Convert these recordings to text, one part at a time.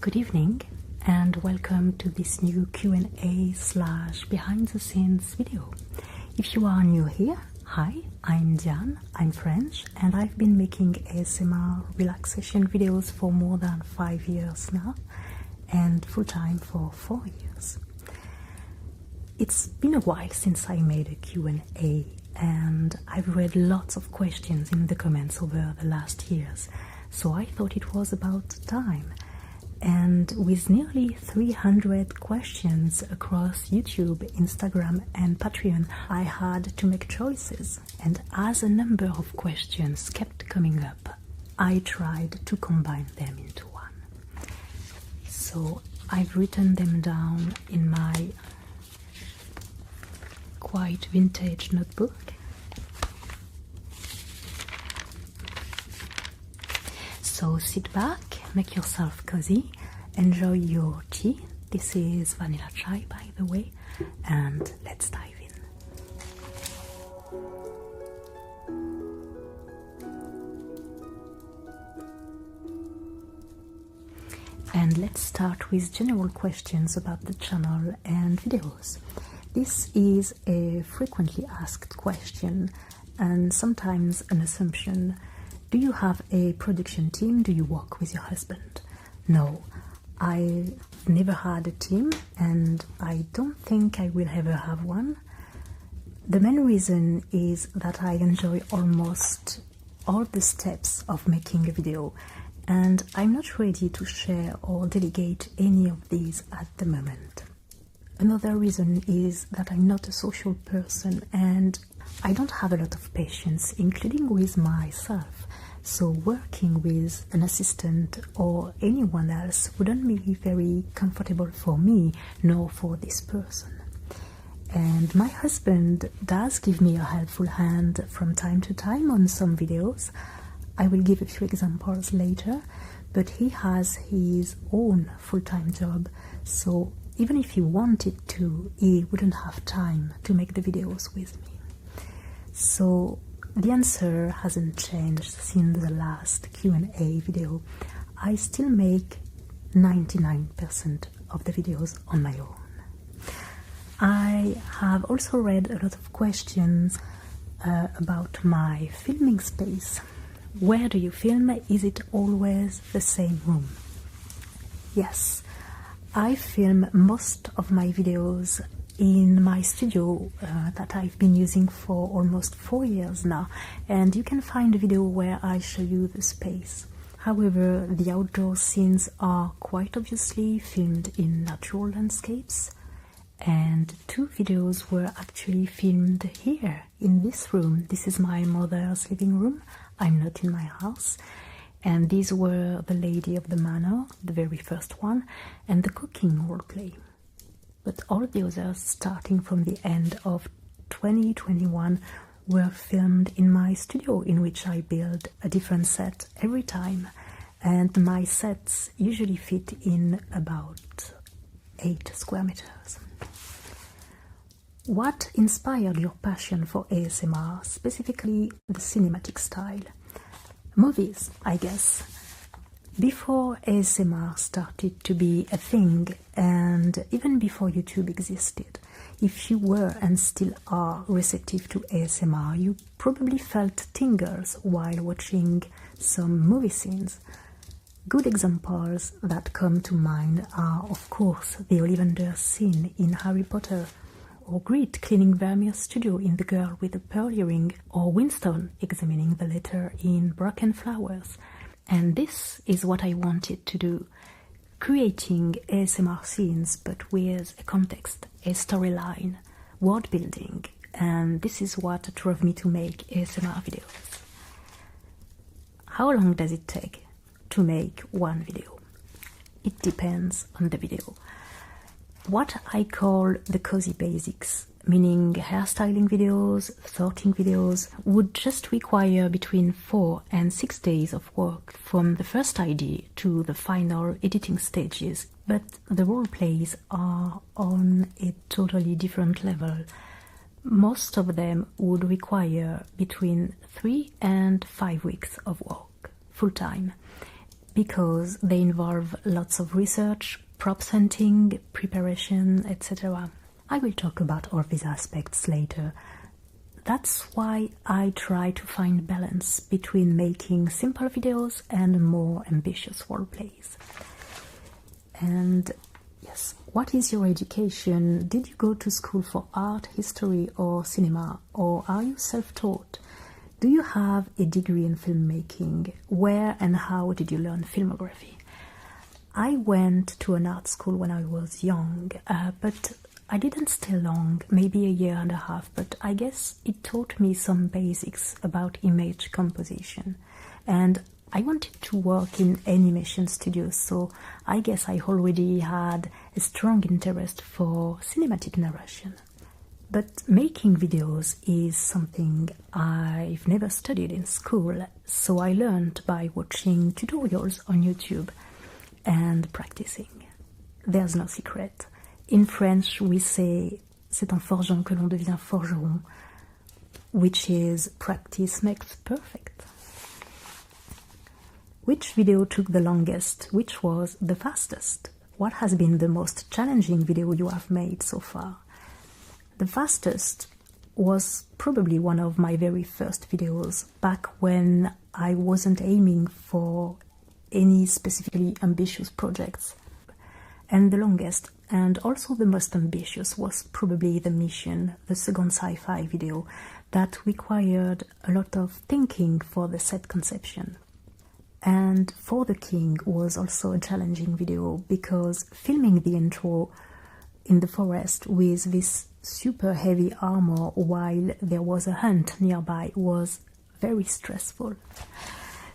Good evening and welcome to this new Q&A/behind the scenes video. If you are new here, hi, I'm Diane, I'm French and I've been making ASMR relaxation videos for more than 5 years now and full-time for 4 years. It's been a while since I made a Q&A and I've read lots of questions in the comments over the last years, so I thought it was about time. And with nearly 300 questions across YouTube, Instagram and Patreon, I had to make choices. And as a number of questions kept coming up, I tried to combine them into one. So I've written them down in my quite vintage notebook. So sit back, make yourself cozy, enjoy your tea. This is vanilla chai, by the way, and let's dive in. And let's start with general questions about the channel and videos. This is a frequently asked question and sometimes an assumption. Do you have a production team? Do you work with your husband? No, I never had a team and I don't think I will ever have one. The main reason is that I enjoy almost all the steps of making a video and I'm not ready to share or delegate any of these at the moment. Another reason is that I'm not a social person and I don't have a lot of patience, including with myself. So working with an assistant or anyone else wouldn't be very comfortable for me, nor for this person. And my husband does give me a helpful hand from time to time on some videos. I will give a few examples later, but he has his own full-time job, so even if he wanted to, he wouldn't have time to make the videos with me. So the answer hasn't changed since the last Q&A video. I still make 99% of the videos on my own. I have also read a lot of questions about my filming space. Where do you film? Is it always the same room? Yes, I film most of my videos in my studio that I've been using for almost 4 years now, and you can find a video where I show you the space. However, the outdoor scenes are quite obviously filmed in natural landscapes, and 2 videos were actually filmed here in this room. This is my mother's living room. I'm not in my house. And these were The Lady of the Manor, the very first one, and the cooking roleplay. But all the others, starting from the end of 2021, were filmed in my studio, in which I build a different set every time. And my sets usually fit in about 8 square meters. What inspired your passion for ASMR, specifically the cinematic style? Movies, I guess. Before ASMR started to be a thing, and even before YouTube existed, if you were and still are receptive to ASMR, you probably felt tingles while watching some movie scenes. Good examples that come to mind are, of course, the Ollivander scene in Harry Potter, or Grit cleaning Vermeer's studio in The Girl with the Pearl Earring, or Winston examining the letter in Broken Flowers. And this is what I wanted to do, creating ASMR scenes but with a context, a storyline, world building, and this is what drove me to make ASMR videos. How long does it take to make one video? It depends on the video. What I call the cozy basics, meaning hairstyling videos, sorting videos, would just require between 4 and 6 days of work from the first idea to the final editing stages, but the role plays are on a totally different level. Most of them would require between 3 and 5 weeks of work, full time. because they involve lots of research, props hunting, preparation, etc. I will talk about all these aspects later. That's why I try to find balance between making simple videos and more ambitious roleplays. And yes, what is your education? Did you go to school for art, history, or cinema? Or are you self-taught? Do you have a degree in filmmaking? Where and how did you learn filmography? I went to an art school when I was young, but I didn't stay long, maybe a year and a half, but I guess it taught me some basics about image composition. And I wanted to work in animation studios, so I guess I already had a strong interest for cinematic narration. But making videos is something I've never studied in school, so I learned by watching tutorials on YouTube and practicing. There's no secret. In French, we say c'est en forgeant que l'on devient forgeron, which is practice makes perfect. Which video took the longest? Which was the fastest? What has been the most challenging video you have made so far? The fastest was probably one of my very first videos, back when I wasn't aiming for any specifically ambitious projects. And the longest, and also the most ambitious, was probably The Mission, the second sci-fi video that required a lot of thinking for the set conception. And For the King was also a challenging video because filming the intro in the forest with this super heavy armor while there was a hunt nearby was very stressful.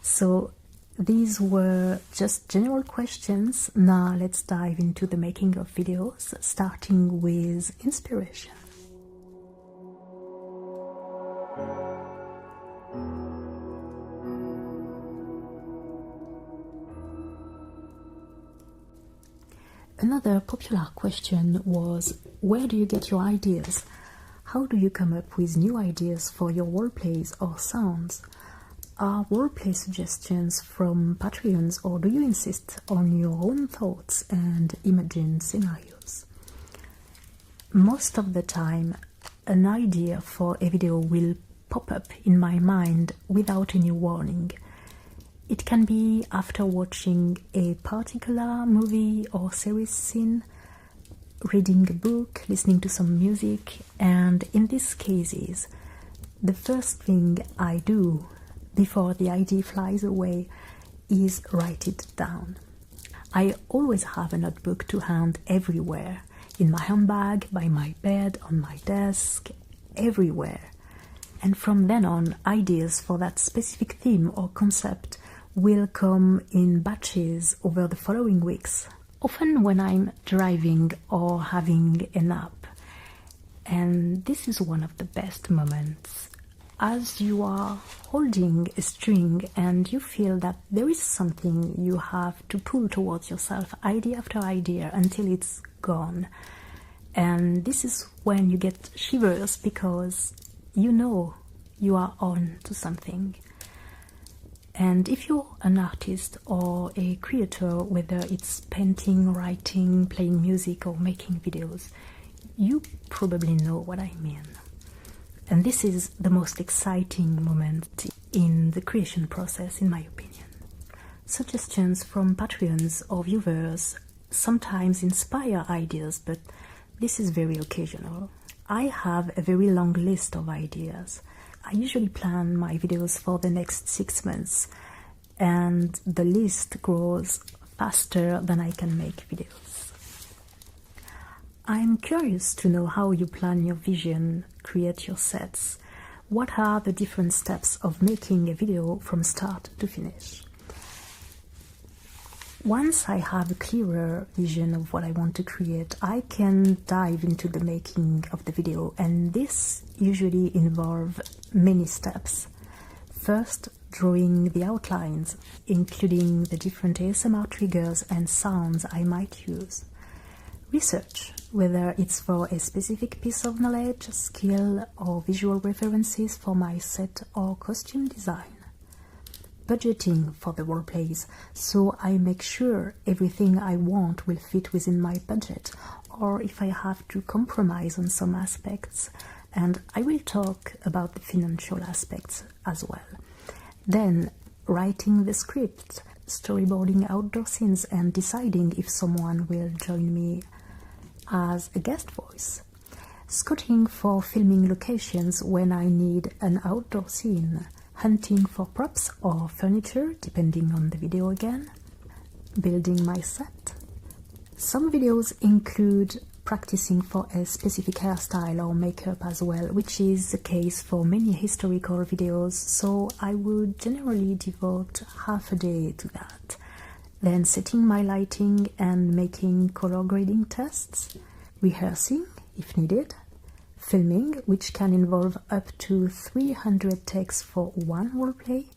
So these were just general questions. Now let's dive into the making of videos, starting with inspiration. Another popular question was, where do you get your ideas? How do you come up with new ideas for your roleplays or sounds? Are roleplay suggestions from Patreons, or do you insist on your own thoughts and imagine scenarios? Most of the time, an idea for a video will pop up in my mind without any warning. It can be after watching a particular movie or series scene, reading a book, listening to some music, and in these cases, the first thing I do before the idea flies away is write it down. I always have a notebook to hand everywhere, in my handbag, by my bed, on my desk, everywhere. And from then on, ideas for that specific theme or concept will come in batches over the following weeks, often when I'm driving or having a nap. And this is one of the best moments. As you are holding a string and you feel that there is something you have to pull towards yourself, idea after idea, until it's gone. And this is when you get shivers because you know you are on to something. And if you're an artist or a creator, whether it's painting, writing, playing music, or making videos, you probably know what I mean. And this is the most exciting moment in the creation process, in my opinion. Suggestions from Patreons or viewers sometimes inspire ideas, but this is very occasional. I have a very long list of ideas. I usually plan my videos for the next 6 months, and the list grows faster than I can make videos. I'm curious to know how you plan your vision, create your sets. What are the different steps of making a video from start to finish? Once I have a clearer vision of what I want to create, I can dive into the making of the video, and this usually involves many steps. First, drawing the outlines, including the different ASMR triggers and sounds I might use. Research, whether it's for a specific piece of knowledge, skill, or visual references for my set or costume design. budgeting for the roleplays, so I make sure everything I want will fit within my budget, or if I have to compromise on some aspects. And I will talk about the financial aspects as well. Then, writing the script, storyboarding outdoor scenes, and deciding if someone will join me as a guest voice. Scouting for filming locations when I need an outdoor scene. Hunting for props or furniture, depending on the video again. Building my set. Some videos include practicing for a specific hairstyle or makeup as well, which is the case for many historical videos, so I would generally devote half a day to that. Then setting my lighting and making color grading tests, rehearsing if needed, filming, which can involve up to 300 takes for one roleplay,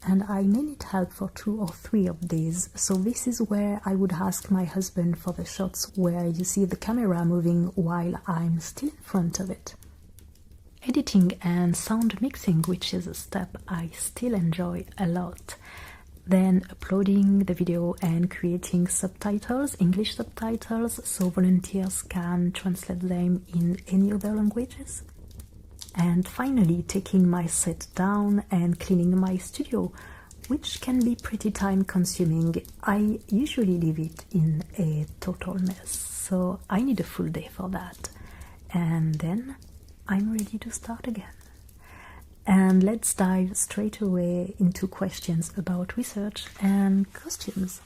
and I may need help for 2 or 3 of these, so this is where I would ask my husband for the shots where you see the camera moving while I'm still in front of it. Editing and sound mixing, which is a step I still enjoy a lot. Then uploading the video and creating subtitles, English subtitles, so volunteers can translate them in any other languages. And finally, taking my set down and cleaning my studio, which can be pretty time consuming. I usually leave it in a total mess, so I need a full day for that. And then I'm ready to start again. And let's dive straight away into questions about research and costumes.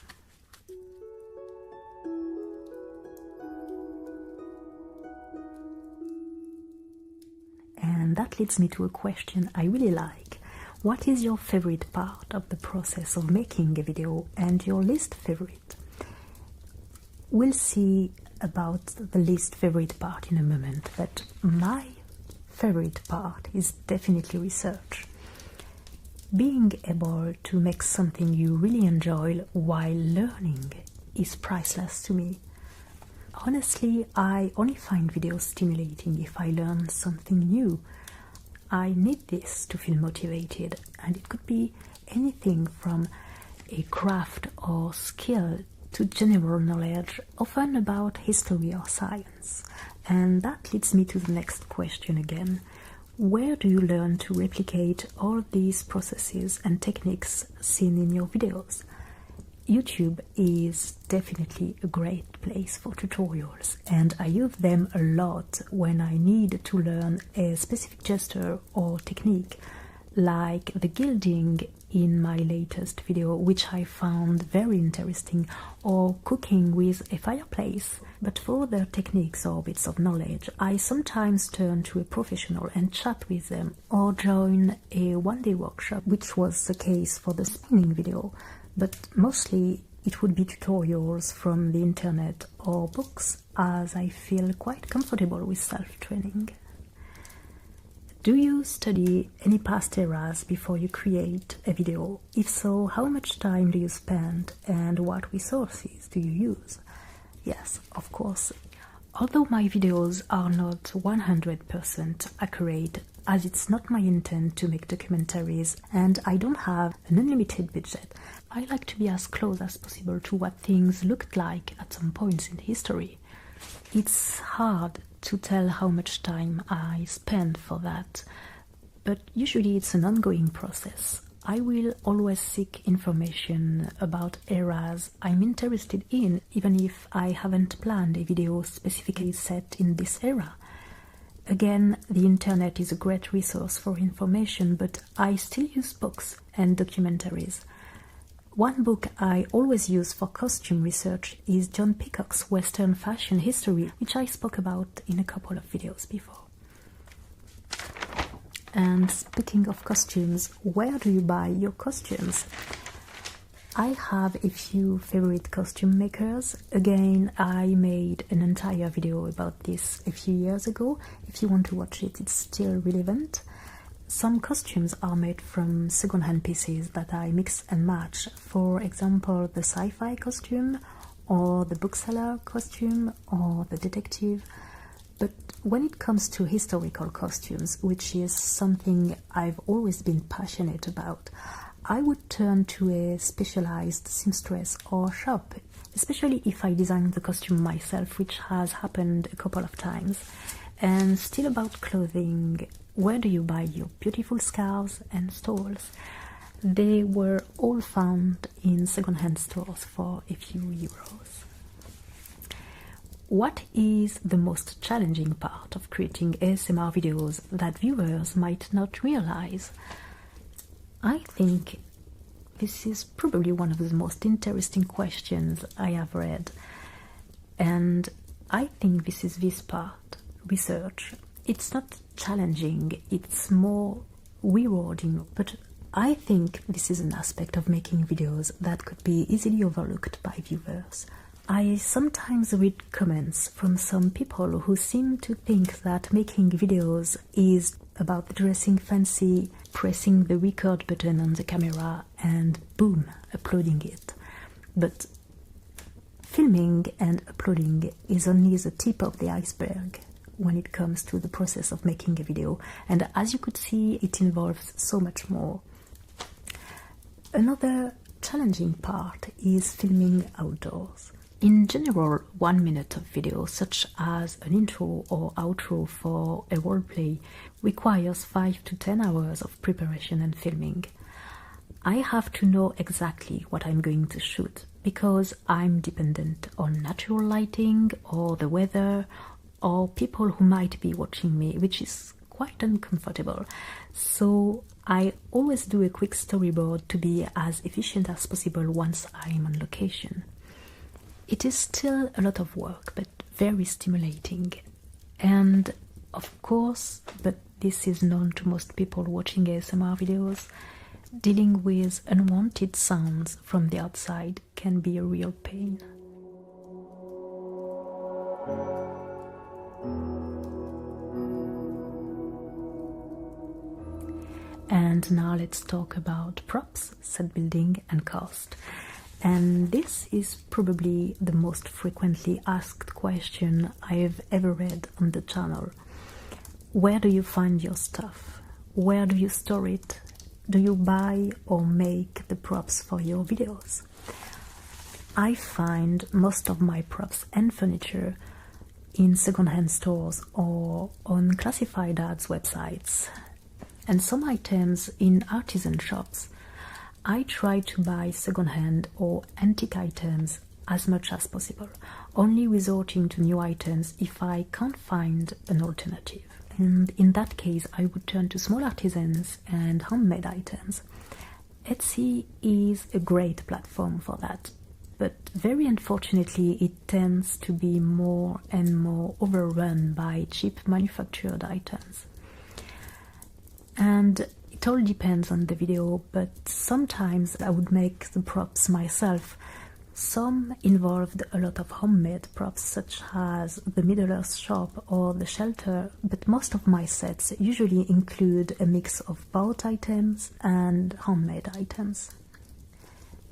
And that leads me to a question I really like. What is your favorite part of the process of making a video and your least favorite? We'll see about the least favorite part in a moment, but my favorite part is definitely research. Being able to make something you really enjoy while learning is priceless to me. Honestly, I only find videos stimulating if I learn something new. I need this to feel motivated, and it could be anything from a craft or skill to general knowledge, often about history or science. And that leads me to the next question again. Where do you learn to replicate all these processes and techniques seen in your videos? YouTube is definitely a great place for tutorials, and I use them a lot when I need to learn a specific gesture or technique, like the gilding in my latest video, which I found very interesting, or cooking with a fireplace. But for other techniques or bits of knowledge, I sometimes turn to a professional and chat with them, or join a one-day workshop, which was the case for the spinning video. But mostly it would be tutorials from the internet or books, as I feel quite comfortable with self-training. Do you study any past eras before you create a video? If so, how much time do you spend and what resources do you use? Yes, of course. Although my videos are not 100% accurate, as it's not my intent to make documentaries and I don't have an unlimited budget, I like to be as close as possible to what things looked like at some points in history. It's hard to tell how much time I spend for that, but usually it's an ongoing process. I will always seek information about eras I'm interested in, even if I haven't planned a video specifically set in this era. Again, the internet is a great resource for information, but I still use books and documentaries. One book I always use for costume research is John Peacock's Western Fashion History, which I spoke about in a couple of videos before. And speaking of costumes, where do you buy your costumes? I have a few favorite costume makers. Again, I made an entire video about this a few years ago. If you want to watch it, it's still relevant. Some costumes are made from second-hand pieces that I mix and match. For example, the sci-fi costume, or the bookseller costume, or the detective. But when it comes to historical costumes, which is something I've always been passionate about, I would turn to a specialized seamstress or shop, especially if I design the costume myself, which has happened a couple of times. And still about clothing, where do you buy your beautiful scarves and stoles? They were all found in second-hand stores for a few euros. What is the most challenging part of creating ASMR videos that viewers might not realize? I think this is probably one of the most interesting questions I have read. And I think this part, research. It's not challenging, it's more rewarding, but I think this is an aspect of making videos that could be easily overlooked by viewers. I sometimes read comments from some people who seem to think that making videos is about dressing fancy, pressing the record button on the camera, and boom, uploading it. But filming and uploading is only the tip of the iceberg when it comes to the process of making a video, and as you could see, it involves so much more. Another challenging part is filming outdoors. In general, 1 minute of video, such as an intro or outro for a roleplay, requires 5 to 10 hours of preparation and filming. I have to know exactly what I'm going to shoot, because I'm dependent on natural lighting or the weather or people who might be watching me, which is quite uncomfortable. So I always do a quick storyboard to be as efficient as possible once I'm on location. It is still a lot of work, but very stimulating. And of course, but this is known to most people watching ASMR videos, dealing with unwanted sounds from the outside can be a real pain. And now let's talk about props, set building and cost. And this is probably the most frequently asked question I've ever read on the channel. Where do you find your stuff? Where do you store it? Do you buy or make the props for your videos? I find most of my props and furniture in second-hand stores or on classified ads websites, and some items in artisan shops. I try to buy second-hand or antique items as much as possible, only resorting to new items if I can't find an alternative. And in that case, I would turn to small artisans and handmade items. Etsy is a great platform for that, but very unfortunately it tends to be more and more overrun by cheap manufactured items. And it all depends on the video, but sometimes I would make the props myself. Some involved a lot of homemade props, such as the Middle Earth shop or the shelter, but most of my sets usually include a mix of bought items and handmade items.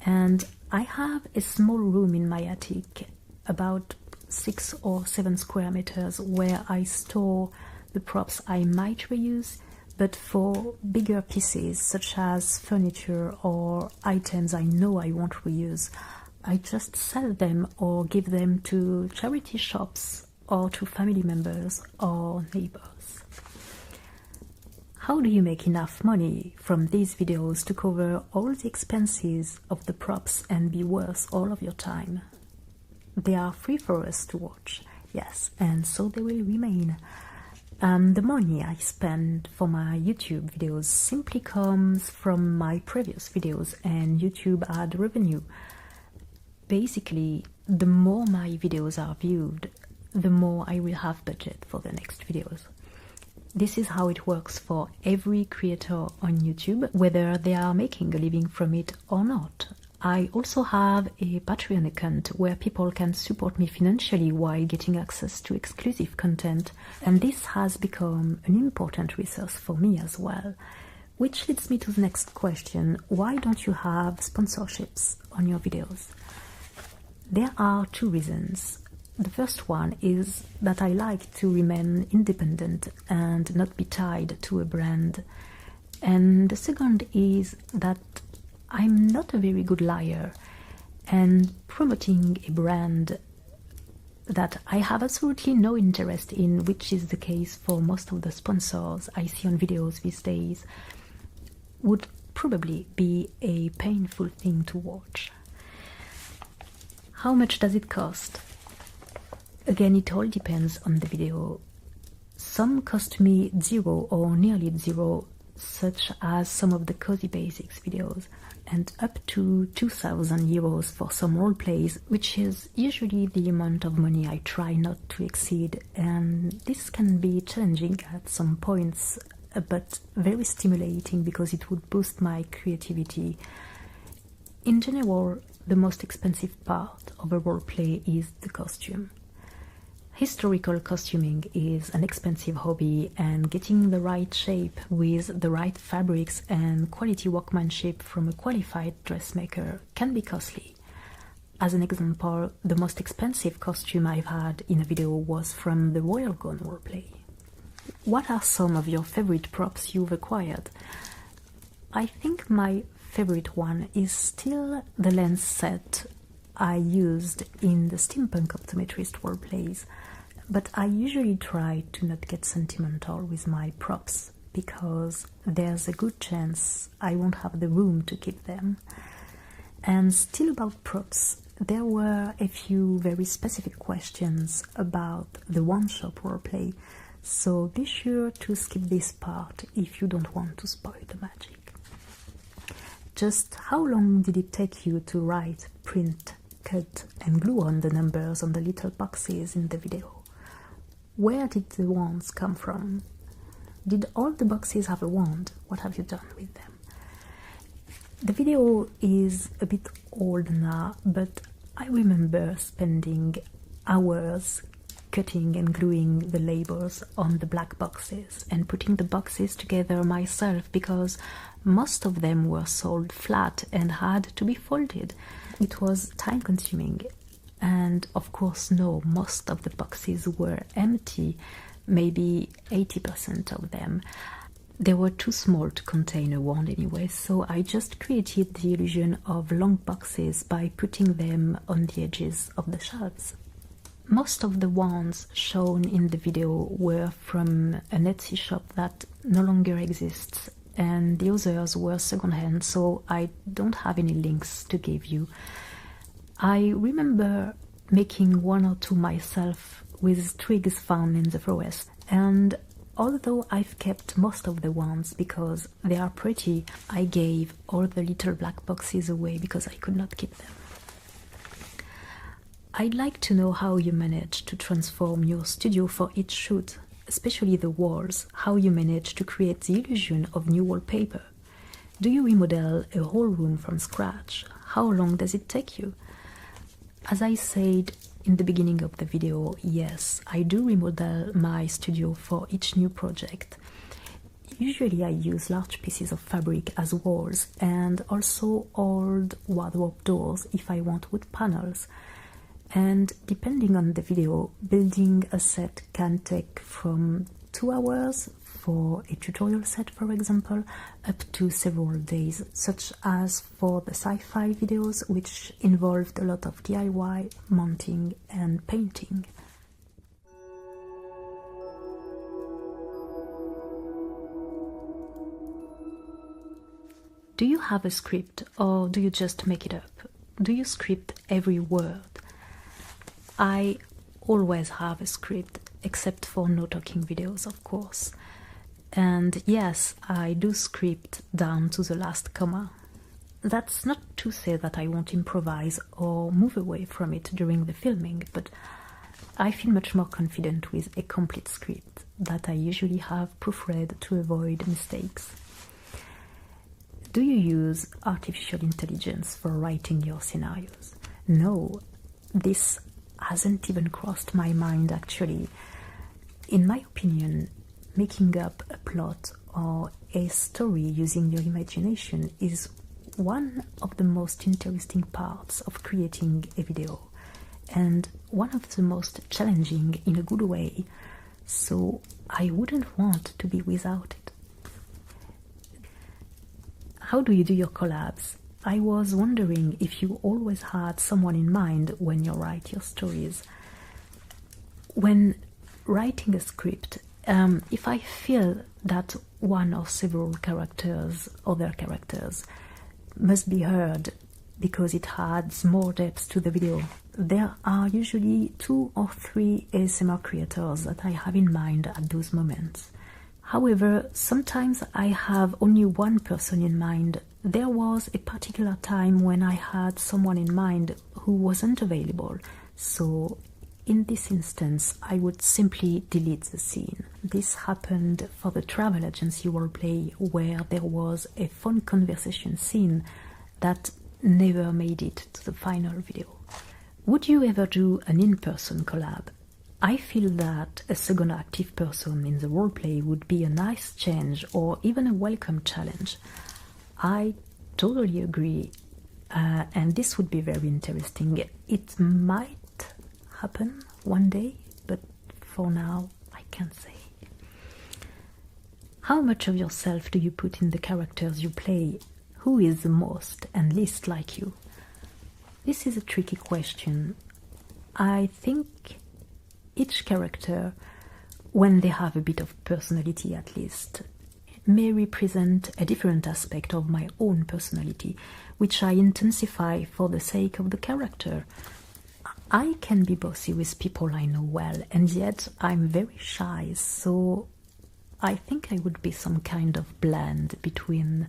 And I have a small room in my attic, about 6 or 7 square meters, where I store the props I might reuse. But for bigger pieces, such as furniture or items I know I won't reuse, I just sell them or give them to charity shops or to family members or neighbors. How do you make enough money from these videos to cover all the expenses of the props and be worth all of your time? They are free for us to watch, yes, and so they will remain. The money I spend for my YouTube videos simply comes from my previous videos and YouTube ad revenue. Basically, the more my videos are viewed, the more I will have budget for the next videos. This is how it works for every creator on YouTube, whether they are making a living from it or not. I also have a Patreon account where people can support me financially while getting access to exclusive content, and this has become an important resource for me as well. Which leads me to the next question: why don't you have sponsorships on your videos? There are 2 reasons. The first one is that I like to remain independent and not be tied to a brand. And the second is that I'm not a very good liar, and promoting a brand that I have absolutely no interest in, which is the case for most of the sponsors I see on videos these days, would probably be a painful thing to watch. How much does it cost? Again, it all depends on the video. Some cost me zero or nearly zero, such as some of the Cozy Basics videos, and up to 2,000 euros for some roleplays, which is usually the amount of money I try not to exceed, and this can be challenging at some points, but very stimulating because it would boost my creativity. In general, the most expensive part of a roleplay is the costume. Historical costuming is an expensive hobby, and getting the right shape with the right fabrics and quality workmanship from a qualified dressmaker can be costly. As an example, the most expensive costume I've had in a video was from the Royal Gone roleplay. What are some of your favorite props you've acquired? I think my favorite one is still the lens set I used in the Steampunk Optometrist roleplays, but I usually try to not get sentimental with my props because there's a good chance I won't have the room to keep them. And still about props, there were a few very specific questions about the one-shot roleplay, so be sure to skip this part if you don't want to spoil the magic. Just how long did it take you to write, print, cut and glue on the numbers on the little boxes in the video? Where did the wands come from? Did all the boxes have a wand? What have you done with them? The video is a bit old now, but I remember spending hours cutting and gluing the labels on the black boxes and putting the boxes together myself because most of them were sold flat and had to be folded. It was time consuming, and of course most of the boxes were empty, maybe 80% of them. They were too small to contain a wand anyway, so I just created the illusion of long boxes by putting them on the edges of the shelves. Most of the wands shown in the video were from an Etsy shop that no longer exists, and the others were secondhand, so I don't have any links to give you. I remember making one or two myself with twigs found in the forest, and although I've kept most of the wands because they are pretty, I gave all the little black boxes away because I could not keep them. I'd like to know how you manage to transform your studio for each shoot, especially the walls, how you manage to create the illusion of new wallpaper. Do you remodel a whole room from scratch? How long does it take you? As I said in the beginning of the video, yes, I do remodel my studio for each new project. Usually I use large pieces of fabric as walls and also old wardrobe doors if I want wood panels. And depending on the video, building a set can take from 2 hours for a tutorial set, for example, up to several days, such as for the sci-fi videos, which involved a lot of DIY, mounting and painting. Do you have a script, or do you just make it up? Do you script every word? I always have a script, except for no talking videos, of course. And yes, I do script down to the last comma. That's not to say that I won't improvise or move away from it during the filming, but I feel much more confident with a complete script that I usually have proofread to avoid mistakes. Do you use artificial intelligence for writing your scenarios? No, this hasn't even crossed my mind actually. In my opinion, making up a plot or a story using your imagination is one of the most interesting parts of creating a video, and one of the most challenging in a good way, so I wouldn't want to be without it. How do you do your collabs? I was wondering if you always had someone in mind when you write your stories. When writing a script, if I feel that one or several other characters, must be heard because it adds more depth to the video, there are usually 2 or 3 ASMR creators that I have in mind at those moments. However, sometimes I have only one person in mind. There was a particular time when I had someone in mind who wasn't available, so in this instance I would simply delete the scene. This happened for the travel agency roleplay, where there was a phone conversation scene that never made it to the final video. Would you ever do an in-person collab? I feel that a second active person in the roleplay would be a nice change or even a welcome challenge. I totally agree, and this would be very interesting. It might happen one day, but for now I can't say. How much of yourself do you put in the characters you play? Who is the most and least like you? This is a tricky question. I think each character, when they have a bit of personality at least, may represent a different aspect of my own personality, which I intensify for the sake of the character. I can be bossy with people I know well, and yet I'm very shy, so I think I would be some kind of blend between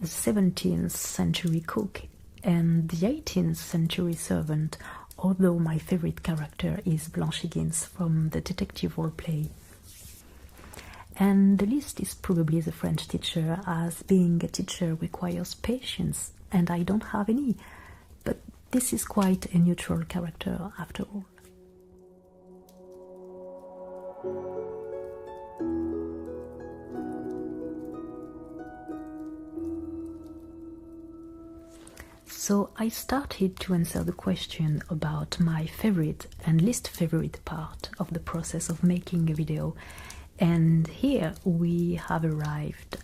the 17th century cook and the 18th century servant, although my favorite character is Blanche Higgins from the detective roleplay. And the least is probably the French teacher, as being a teacher requires patience, and I don't have any, but this is quite a neutral character after all. So I started to answer the question about my favorite and least favorite part of the process of making a video, and here we have arrived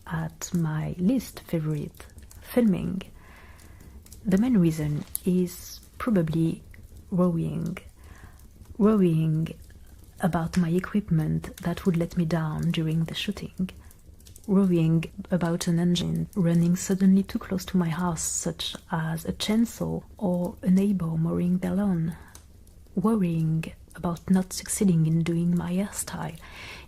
at my least favorite: filming. The main reason is probably worrying about my equipment that would let me down during the shooting, worrying about an engine running suddenly too close to my house, such as a chainsaw or a neighbor mowing their lawn, worrying about not succeeding in doing my hairstyle.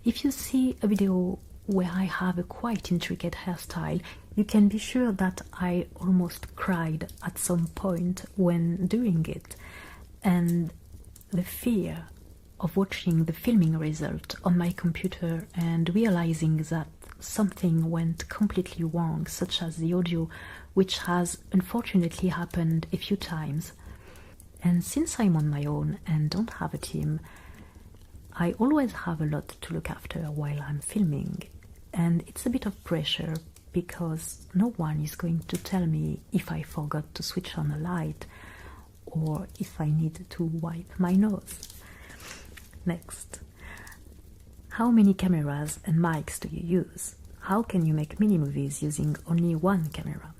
If you see a video where I have a quite intricate hairstyle, you can be sure that I almost cried at some point when doing it, and the fear of watching the filming result on my computer and realizing that something went completely wrong, such as the audio, which has unfortunately happened a few times. And since I'm on my own and don't have a team, I always have a lot to look after while I'm filming, and it's a bit of pressure because no one is going to tell me if I forgot to switch on a light or if I need to wipe my nose. Next. How many cameras and mics do you use? How can you make mini movies using only one camera?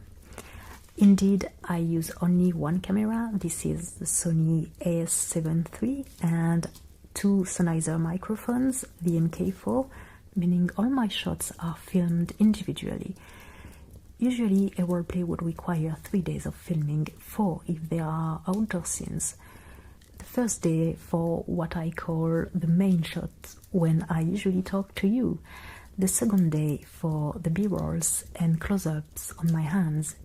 Indeed, I use only one camera. This is the Sony a7 III and 2 Sennheiser microphones, the MK4, meaning all my shots are filmed individually. Usually a roleplay would require 3 days of filming, 4 if there are outdoor scenes. The first day for what I call the main shot, when I usually talk to you. The second day for the B-rolls and close-ups on my hands.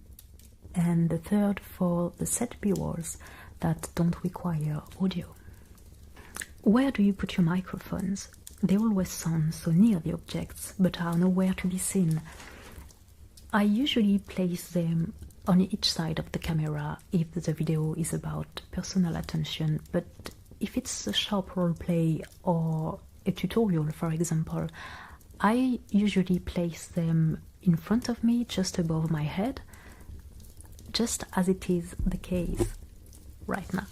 And the third for the set B-rolls that don't require audio. Where do you put your microphones? They always sound so near the objects, but are nowhere to be seen. I usually place them on each side of the camera if the video is about personal attention, but if it's a short roleplay or a tutorial, for example, I usually place them in front of me, just above my head, just as it is the case right now.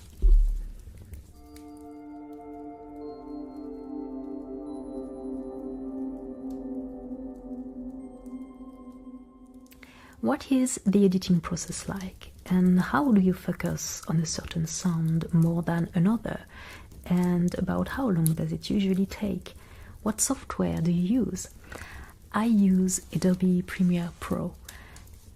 What is the editing process like? And how do you focus on a certain sound more than another? And about how long does it usually take? What software do you use? I use Adobe Premiere Pro.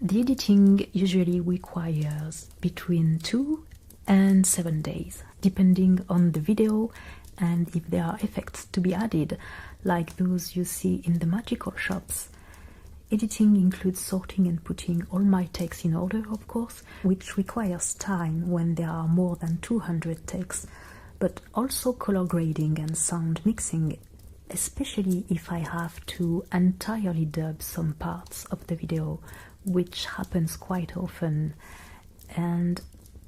The editing usually requires between 2 and 7 days, depending on the video and if there are effects to be added, like those you see in the magical shops. Editing includes sorting and putting all my takes in order, of course, which requires time when there are more than 200 takes, but also color grading and sound mixing, especially if I have to entirely dub some parts of the video, which happens quite often. And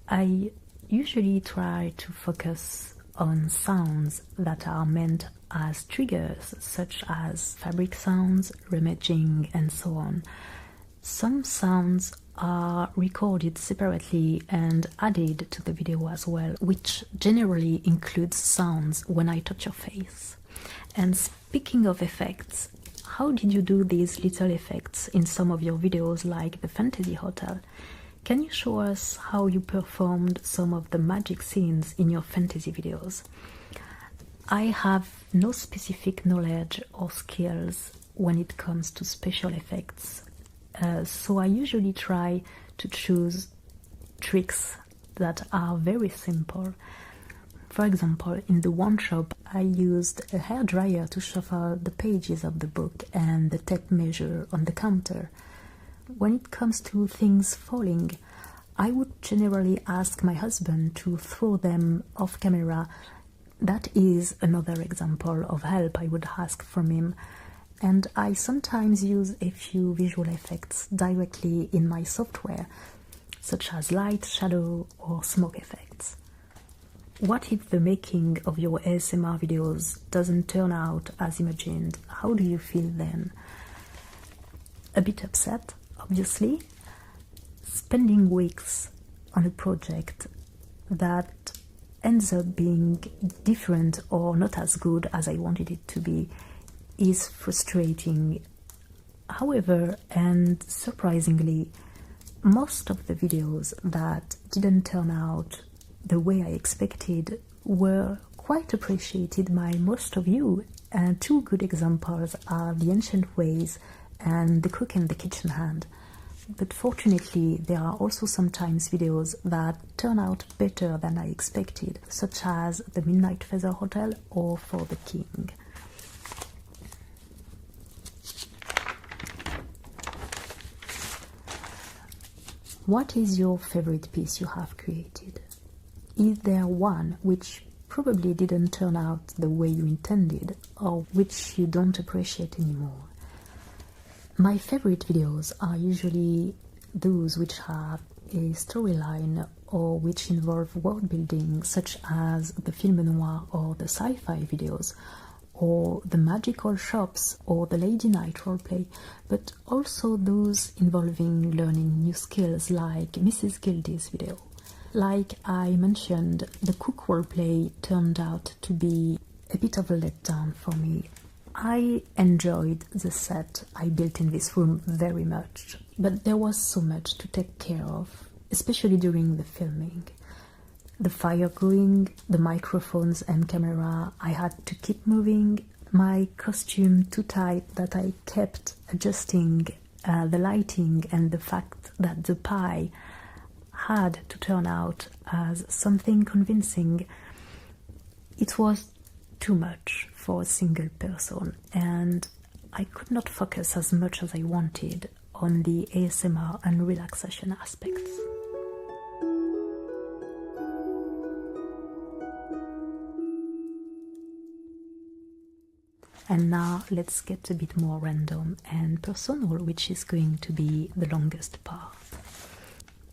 I usually try to focus on sounds that are meant as triggers, such as fabric sounds, rummaging, and so on. Some sounds are recorded separately and added to the video as well, which generally includes sounds when I touch your face. And speaking of effects, how did you do these little effects in some of your videos like the Fantasy Hotel? Can you show us how you performed some of the magic scenes in your fantasy videos? I have no specific knowledge or skills when it comes to special effects, so I usually try to choose tricks that are very simple. For example, in the one shop, I used a hairdryer to shuffle the pages of the book and the tape measure on the counter. When it comes to things falling, I would generally ask my husband to throw them off camera. That is another example of help I would ask from him. And I sometimes use a few visual effects directly in my software, such as light, shadow, or smoke effects. What if the making of your ASMR videos doesn't turn out as imagined? How do you feel then? A bit upset, obviously. Spending weeks on a project that ends up being different or not as good as I wanted it to be is frustrating. However, and surprisingly, most of the videos that didn't turn out the way I expected were quite appreciated by most of you, and two good examples are The Ancient Ways and The Cook and the Kitchen Hand. But fortunately, there are also sometimes videos that turn out better than I expected, such as The Midnight Feather Hotel or For the King. What is your favorite piece you have created? Is there one which probably didn't turn out the way you intended, or which you don't appreciate anymore? My favorite videos are usually those which have a storyline or which involve world building, such as the film noir or the sci-fi videos, or the magical shops or the lady night roleplay, but also those involving learning new skills like Mrs. Gildy's video. Like I mentioned, the cook roleplay turned out to be a bit of a letdown for me. I enjoyed the set I built in this room very much, but there was so much to take care of, especially during the filming. The fire going, the microphones and camera I had to keep moving, my costume too tight that I kept adjusting, the lighting, and the fact that the pie had to turn out as something convincing. It was too much for a single person, and I could not focus as much as I wanted on the ASMR and relaxation aspects. And now let's get a bit more random and personal, which is going to be the longest part.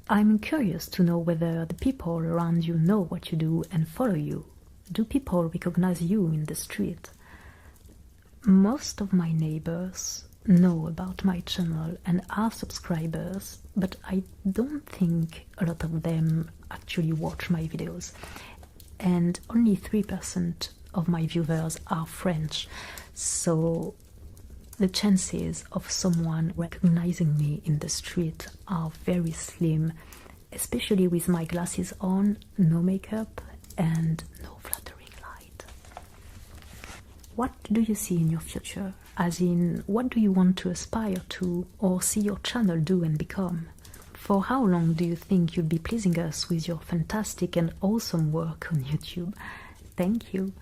I'm curious to know whether the people around you know what you do and follow you. Do people recognize you in the street? Most of my neighbors know about my channel and are subscribers, but I don't think a lot of them actually watch my videos. And only 3% of my viewers are French, so the chances of someone recognizing me in the street are very slim, especially with my glasses on, no makeup, and no flattering light. What do you see in your future? As in, what do you want to aspire to or see your channel do and become? For how long do you think you'll be pleasing us with your fantastic and awesome work on YouTube? Thank you.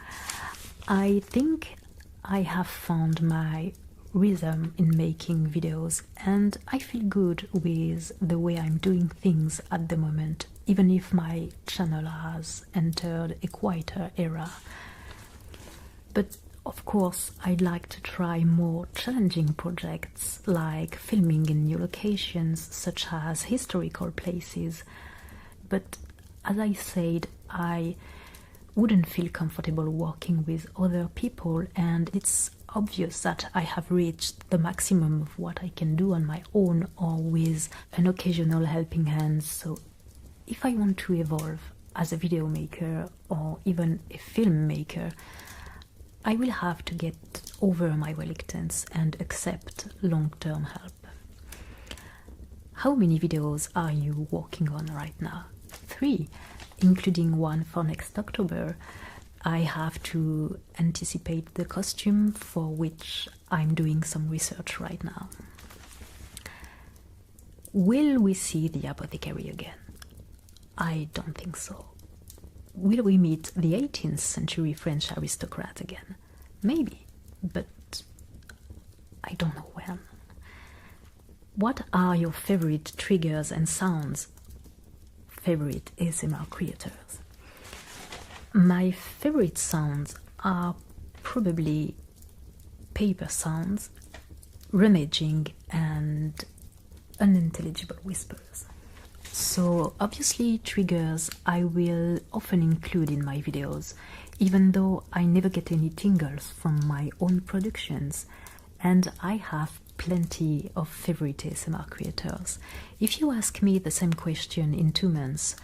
I think I have found my rhythm in making videos, and I feel good with the way I'm doing things at the moment, even if my channel has entered a quieter era. But of course, I'd like to try more challenging projects like filming in new locations such as historical places. But as I said, I wouldn't feel comfortable working with other people, and it's obvious that I have reached the maximum of what I can do on my own or with an occasional helping hand. So if I want to evolve as a video maker or even a filmmaker, I will have to get over my reluctance and accept long-term help. How many videos are you working on right now? 3, including one for next October. I have to anticipate the costume, for which I'm doing some research right now. Will we see the apothecary again? I don't think so. Will we meet the 18th century French aristocrat again? Maybe, but I don't know when. What are your favorite triggers and sounds? Favorite ASMR creators? My favorite sounds are probably paper sounds, rummaging, and unintelligible whispers. So obviously triggers I will often include in my videos, even though I never get any tingles from my own productions, and I have plenty of favorite ASMR creators. If you ask me the same question in 2 months,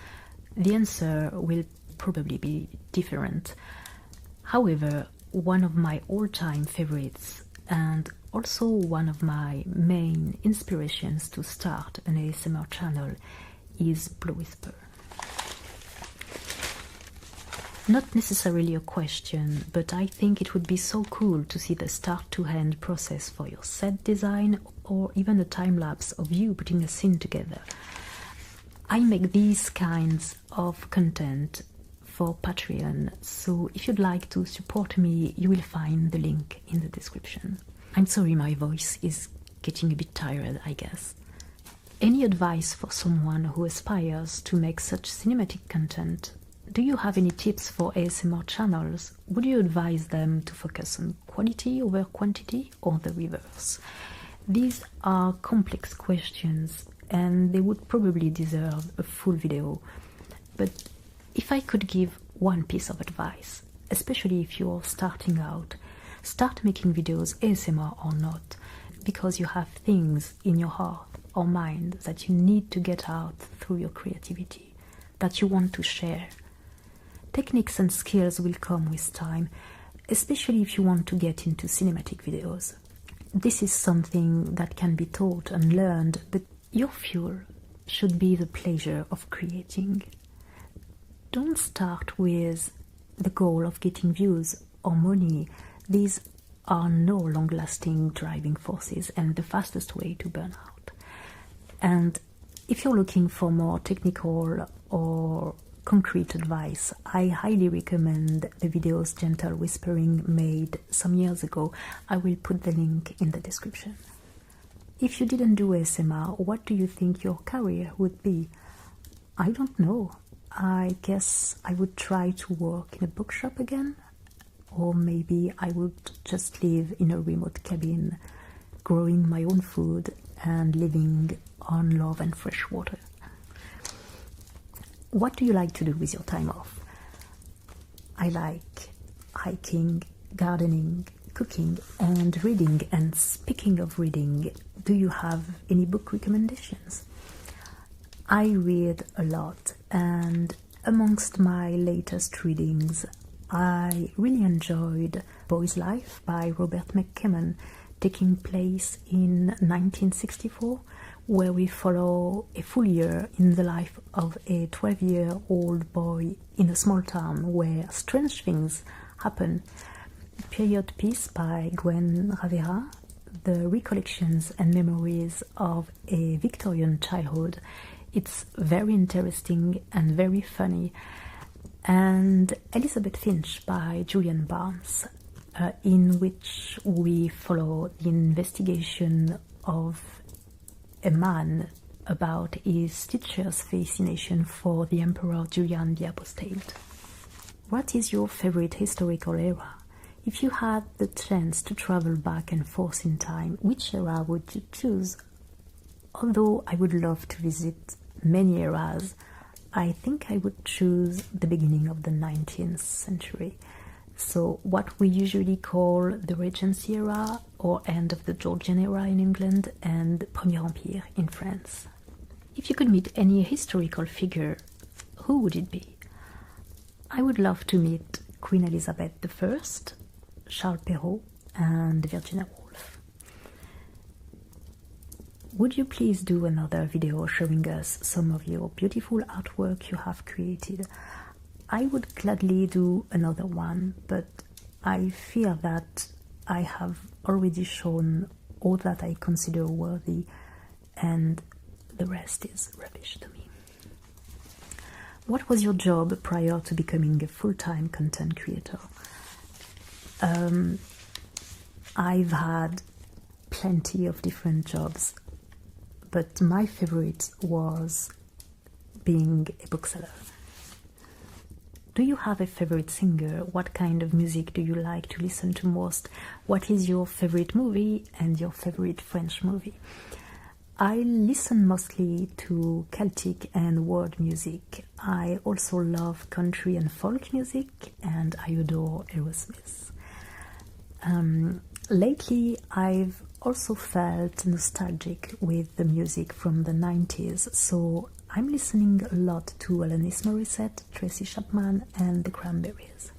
the answer will probably be different. However, one of my all-time favorites and also one of my main inspirations to start an ASMR channel is Blue Whisper. Not necessarily a question, but I think it would be so cool to see the start-to-end process for your set design or even a time-lapse of you putting a scene together. I make these kinds of content for Patreon, so if you'd like to support me, you will find the link in the description. I'm sorry, my voice is getting a bit tired, I guess. Any advice for someone who aspires to make such cinematic content? Do you have any tips for ASMR channels? Would you advise them to focus on quality over quantity or the reverse? These are complex questions and they would probably deserve a full video. But if I could give one piece of advice, especially if you're starting out, start making videos, ASMR or not, because you have things in your heart or mind that you need to get out through your creativity, that you want to share. Techniques and skills will come with time, especially if you want to get into cinematic videos. This is something that can be taught and learned, but your fuel should be the pleasure of creating. Don't start with the goal of getting views or money. These are no long-lasting driving forces and the fastest way to burn out. And if you're looking for more technical or concrete advice, I highly recommend the videos Gentle Whispering made some years ago. I will put the link in the description. If you didn't do ASMR, what do you think your career would be? I don't know. I guess I would try to work in a bookshop again, or maybe I would just live in a remote cabin, growing my own food and living on love and fresh water. What do you like to do with your time off? I like hiking, gardening, cooking, and reading. And speaking of reading, do you have any book recommendations? I read a lot, and amongst my latest readings, I really enjoyed Boy's Life by Robert McKeown. taking place in 1964, where we follow a full year in the life of a 12-year-old boy in a small town where strange things happen. Period piece by Gwen Ravera, the recollections and memories of a Victorian childhood. It's very interesting and very funny. And Elizabeth Finch by Julian Barnes, in which we follow the investigation of a man about his teacher's fascination for the Emperor Julian the Apostate. What is your favorite historical era? If you had the chance to travel back and forth in time, which era would you choose? Although I would love to visit many eras, I think I would choose the beginning of the 19th century. So what we usually call the Regency era, or end of the Georgian era in England, and Premier Empire in France. If you could meet any historical figure, who would it be? I would love to meet Queen Elizabeth I, Charles Perrault, and Virginia Woolf. Would you please do another video showing us some of your beautiful artwork you have created? I would gladly do another one, but I fear that I have already shown all that I consider worthy, and the rest is rubbish to me. What was your job prior to becoming a full-time content creator? I've had plenty of different jobs, but my favorite was being a bookseller. Do you have a favorite singer? What kind of music do you like to listen to most? What is your favorite movie and your favorite French movie? I listen mostly to Celtic and world music. I also love country and folk music, and I adore Aerosmith. Lately, I've also felt nostalgic with the music from the 90s, so I'm listening a lot to Alanis Morissette, Tracy Chapman, and the Cranberries.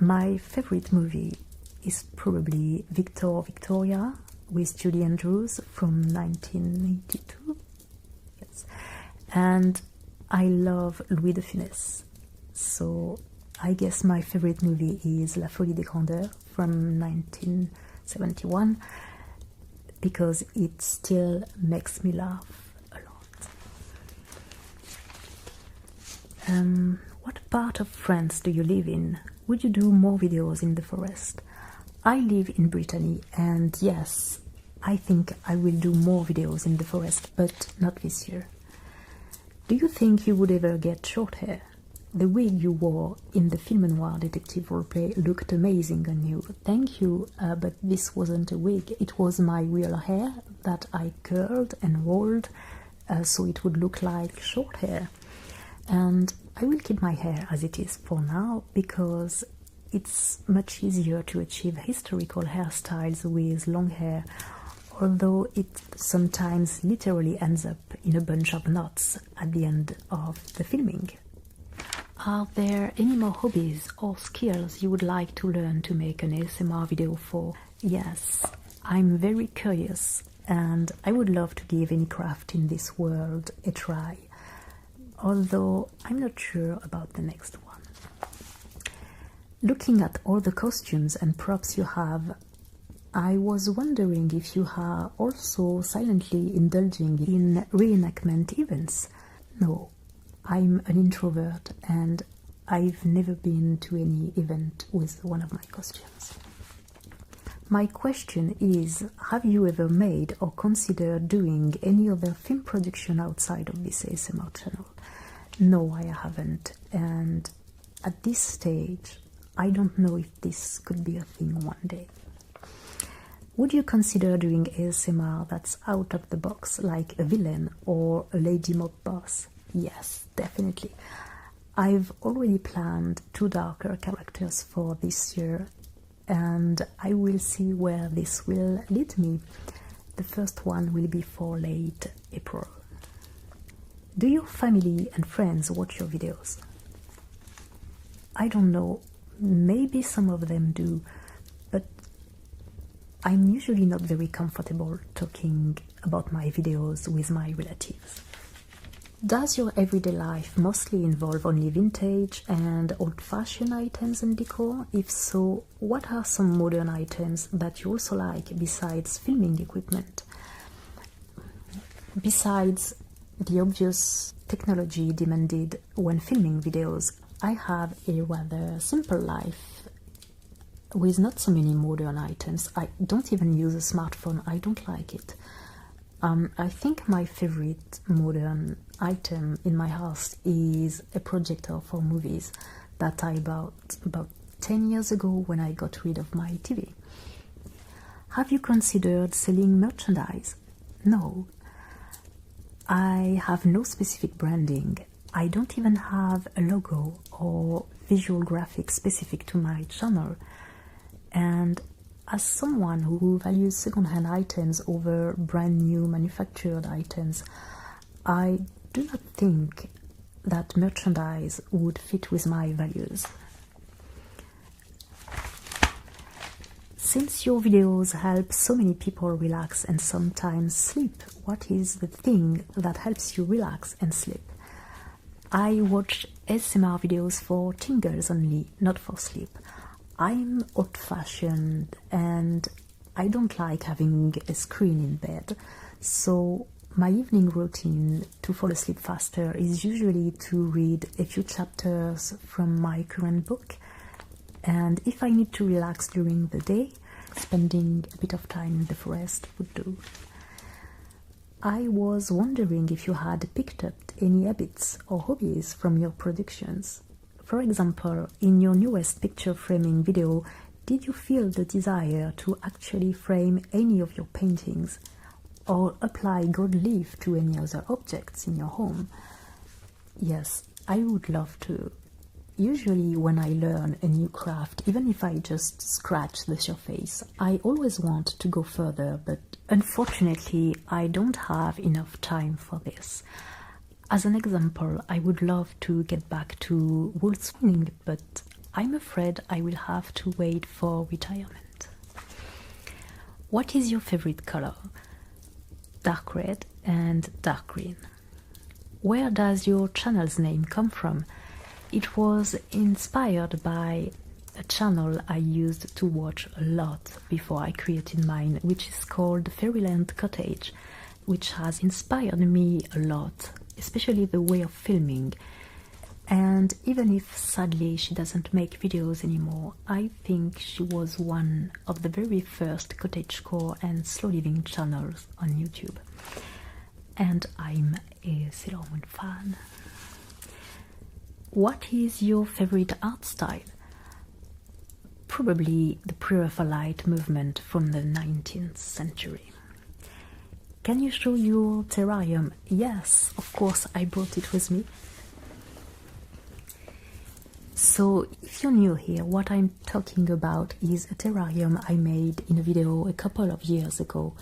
My favorite movie is probably Victor Victoria with Julie Andrews from 1982. Yes. And I love Louis de Funès. So I guess my favorite movie is La Folie des Grandeurs from 1971, because it still makes me laugh a lot. What part of France do you live in? Would you do more videos in the forest? I live in Brittany, and yes, I think I will do more videos in the forest, but not this year. Do you think you would ever get short hair? The wig you wore in the film noir detective roleplay looked amazing on you. Thank you, but this wasn't a wig. It was my real hair that I curled and rolled so it would look like short hair. And I will keep my hair as it is for now, because it's much easier to achieve historical hairstyles with long hair, although it sometimes literally ends up in a bunch of knots at the end of the filming. Are there any more hobbies or skills you would like to learn to make an ASMR video for? Yes, I'm very curious, and I would love to give any craft in this world a try, although I'm not sure about the next one. Looking at all the costumes and props you have, I was wondering if you are also silently indulging in reenactment events. No, I'm an introvert and I've never been to any event with one of my costumes. My question is, have you ever made or considered doing any other film production outside of this ASMR channel? No, I haven't, and at this stage, I don't know if this could be a thing one day. Would you consider doing ASMR that's out of the box, like a villain or a lady mob boss? Yes, definitely. I've already planned 2 darker characters for this year, and I will see where this will lead me. The first one will be for late April. Do your family and friends watch your videos? I don't know, maybe some of them do, but I'm usually not very comfortable talking about my videos with my relatives. Does your everyday life mostly involve only vintage and old-fashioned items and decor? If so, what are some modern items that you also like besides filming equipment? Besides the obvious technology demanded when filming videos, I have a rather simple life with not so many modern items. I don't even use a smartphone, I don't like it. I think my favorite modern item in my house is a projector for movies that I bought about 10 years ago when I got rid of my TV. Have you considered selling merchandise? No. I have no specific branding. I don't even have a logo or visual graphics specific to my channel. And as someone who values second-hand items over brand new manufactured items, I do not think that merchandise would fit with my values. Since your videos help so many people relax and sometimes sleep, what is the thing that helps you relax and sleep? I watch ASMR videos for tingles only, not for sleep. I'm old-fashioned and I don't like having a screen in bed, so my evening routine to fall asleep faster is usually to read a few chapters from my current book, and if I need to relax during the day, spending a bit of time in the forest would do. I was wondering if you had picked up any habits or hobbies from your productions. For example, in your newest picture framing video, did you feel the desire to actually frame any of your paintings or apply gold leaf to any other objects in your home? Yes, I would love to. Usually when I learn a new craft, even if I just scratch the surface, I always want to go further, but unfortunately I don't have enough time for this. As an example, I would love to get back to wool spinning, but I'm afraid I will have to wait for retirement. What is your favorite color? Dark red and dark green. Where does your channel's name come from? It was inspired by a channel I used to watch a lot before I created mine, which is called Fairyland Cottage, which has inspired me a lot, especially the way of filming. And even if sadly she doesn't make videos anymore, I think she was one of the very first cottagecore and slow living channels on YouTube. And I'm a Sailor Moon fan. What is your favorite art style? Probably the Pre-Raphaelite movement from the 19th century. Can you show your terrarium? Yes, of course, I brought it with me. So, if you're new here, what I'm talking about is a terrarium I made in a video a couple of years ago,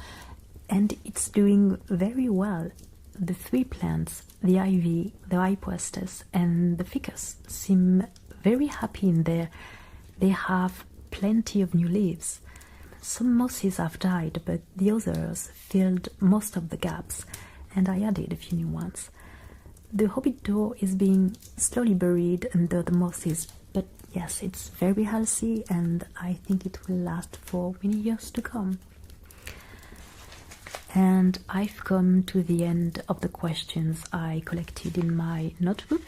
and it's doing very well. The three plants, the ivy, the hypoestus, and the ficus, seem very happy in there. They have plenty of new leaves. Some mosses have died, but the others filled most of the gaps, and I added a few new ones. The hobbit door is being slowly buried under the mosses, but yes, it's very healthy and I think it will last for many years to come. And I've come to the end of the questions I collected in my notebook.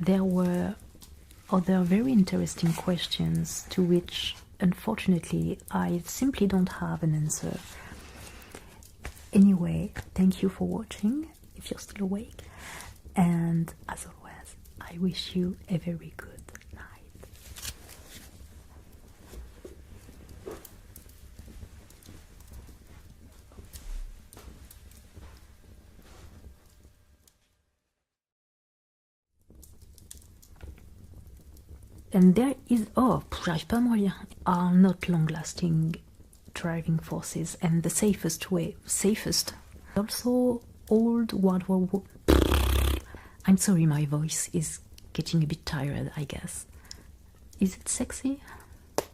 There were other very interesting questions to which, unfortunately, I simply don't have an answer. Anyway, thank you for watching, if you're still awake, and as always, I wish you a very good night. And there is, j'arrive pas à me relire, are not long-lasting driving forces and the safest. Also, old World War I. I'm sorry, my voice is getting a bit tired, I guess. Is it sexy?